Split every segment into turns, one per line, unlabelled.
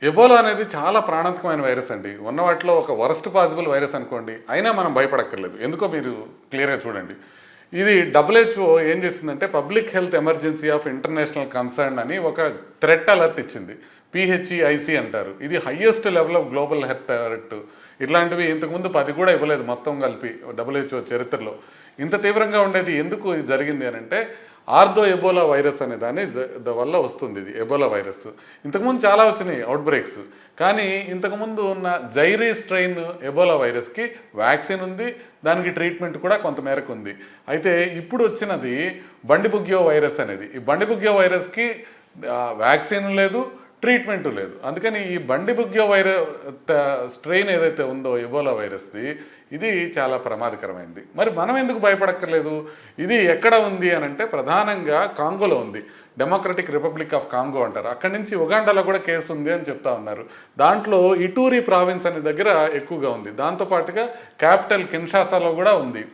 Ebola అనేది చాలా ప్రాణాంతకమైన virus అండి. ఉన్న వాటిలో ఒక వరస్ట్ పాసిబుల్ వైరస్ అనుకోండి. అయినా మనం భయపడక్కర్లేదు. ఎందుకో మీరు క్లియర్‌గా చూడండి. ఇది డబ్ల్యూహెచ్ఓ ఏం చేసిందంటే public health emergency of international concern అని ఒక థ్రెట్ అలర్ట్ ఇచ్చింది. పీహెచ్ఈఐసీ అంటారు. ఇది highest level of global health alert. ఇట్లాంటివి ఇంతకుముందు 10 కూడా ఇవ్వలేదు మొత్తం కలిపి డబ్ల్యూహెచ్ఓ చరిత్రలో. ఇంత తీవ్రంగా ఉండేది ఎందుకు ఇది జరిగింది అనంటే ఆర్థో ఎబోలా వైరస్ అనే దాని వల్ల వస్తుంది ఇది ఎబోలా వైరస్. ఇంతకుముందు చాలా వచ్చినాయి అవుట్ బ్రేక్స్. కానీ ఇంతకుముందు ఉన్న జైరీ స్ట్రెయిన్ ఎబోలా వైరస్కి వ్యాక్సిన్ ఉంది, దానికి ట్రీట్మెంట్ కూడా కొంతమేరకు ఉంది. అయితే ఇప్పుడు వచ్చినది బండిబుగ్యో వైరస్ అనేది. ఈ బండిబుగ్యో వైరస్కి వ్యాక్సిన్ లేదు, ట్రీట్మెంటు లేదు. అందుకని ఈ బండిబుగ్యో స్ట్రెయిన్ ఏదైతే ఉందో ఎబోలా వైరస్ది ఇది చాలా ప్రమాదకరమైంది. మరి మనం ఎందుకు భయపడక్కర్లేదు? ఇది ఎక్కడ ఉంది అని అంటే ప్రధానంగా కాంగోలో ఉంది. డెమోక్రటిక్ రిపబ్లిక్ ఆఫ్ కాంగో అంటారు. అక్కడి నుంచి ఉగాండాలో కూడా కేసు ఉంది అని చెప్తా ఉన్నారు. దాంట్లో ఇటూరి ప్రావిన్స్ అనే దగ్గర ఎక్కువగా ఉంది. దాంతోపాటుగా క్యాపిటల్ కిన్షాసాలో కూడా ఉంది.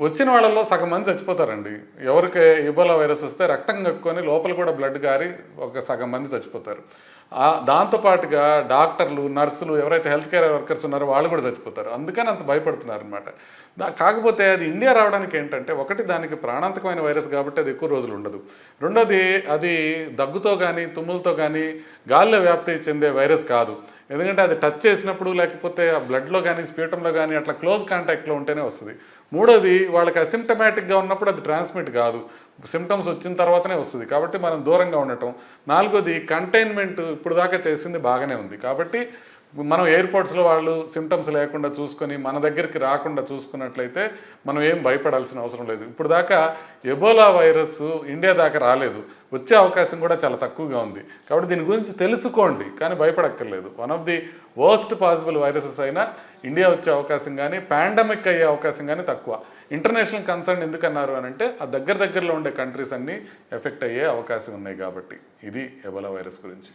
వచ్చిన వాళ్ళలో సగం మంది చచ్చిపోతారండి. ఎవరికి ఎబోలా వైరస్ వస్తే రక్తం కక్కుని లోపల కూడా బ్లడ్ గారి ఒక సగం మంది చచ్చిపోతారు. దాంతోపాటుగా డాక్టర్లు, నర్సులు, ఎవరైతే హెల్త్ కేర్ వర్కర్స్ ఉన్నారో వాళ్ళు కూడా చచ్చిపోతారు. అందుకని అంత భయపడుతున్నారు అనమాట. కాకపోతే అది ఇండియా రావడానికి ఏంటంటే ఒకటి దానికి ప్రాణాంతకమైన వైరస్ కాబట్టి అది ఎక్కువ రోజులు ఉండదు. రెండోది అది దగ్గుతో కానీ తుమ్ములతో కానీ గాల్లో వ్యాప్తి చెందే వైరస్ కాదు. ఎందుకంటే అది టచ్ చేసినప్పుడు లేకపోతే ఆ బ్లడ్లో కానీ స్ప్యూటంలో కానీ అట్లా క్లోజ్ కాంటాక్ట్లో ఉంటేనే వస్తుంది. మూడోది వాళ్ళకి అసిమ్టమాటిక్గా ఉన్నప్పుడు అది ట్రాన్స్మిట్ కాదు, సిమ్టమ్స్ వచ్చిన తర్వాతనే వస్తుంది. కాబట్టి మనం దూరంగా ఉండటం. నాలుగోది కంటైన్మెంట్ ఇప్పుడు దాకా చేసింది బాగానే ఉంది. కాబట్టి మనం ఎయిర్పోర్ట్స్లో వాళ్ళు సిమ్టమ్స్ లేకుండా చూసుకొని మన దగ్గరికి రాకుండా చూసుకున్నట్లయితే మనం ఏం భయపడాల్సిన అవసరం లేదు. ఇప్పుడు దాకా ఎబోలా వైరస్ ఇండియా దాకా రాలేదు, వచ్చే అవకాశం కూడా చాలా తక్కువగా ఉంది. కాబట్టి దీని గురించి తెలుసుకోండి, కానీ భయపడక్కర్లేదు. One of the worst possible viruses అయినా ఇండియా వచ్చే అవకాశం కానీ పాండమిక్ అయ్యే అవకాశం కానీ తక్కువ. ఇంటర్నేషనల్ కన్సర్న్ ఎందుకన్నారు అని అంటే ఆ దగ్గరలో ఉండే కంట్రీస్ అన్నీ ఎఫెక్ట్ అయ్యే అవకాశం ఉన్నాయి కాబట్టి. ఇది ఎబోలా వైరస్ గురించి.